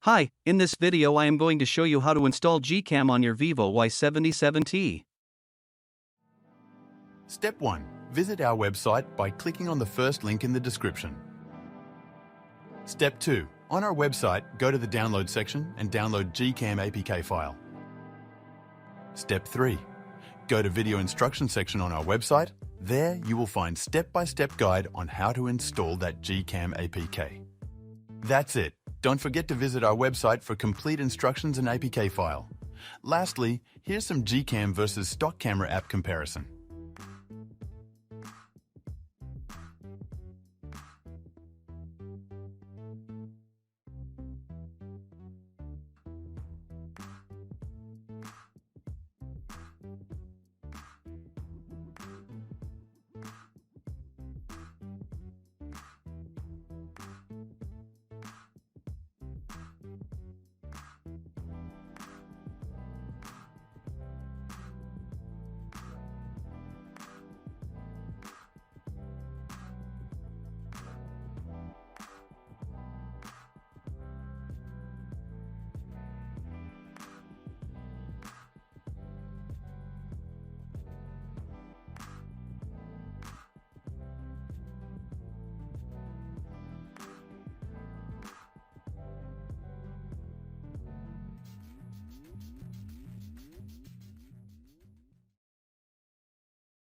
Hi, in this video I am going to show you how to install GCam on your Vivo Y77t. Step 1. Visit our website by clicking on the first link in the description. Step 2. On our website, go to the download section and download GCam APK file. Step 3. Go to video instruction section on our website. There you will find step-by-step guide on how to install that GCam APK. That's it. Don't forget to visit our website for complete instructions and APK file. Lastly, here's some GCam versus stock camera app comparison.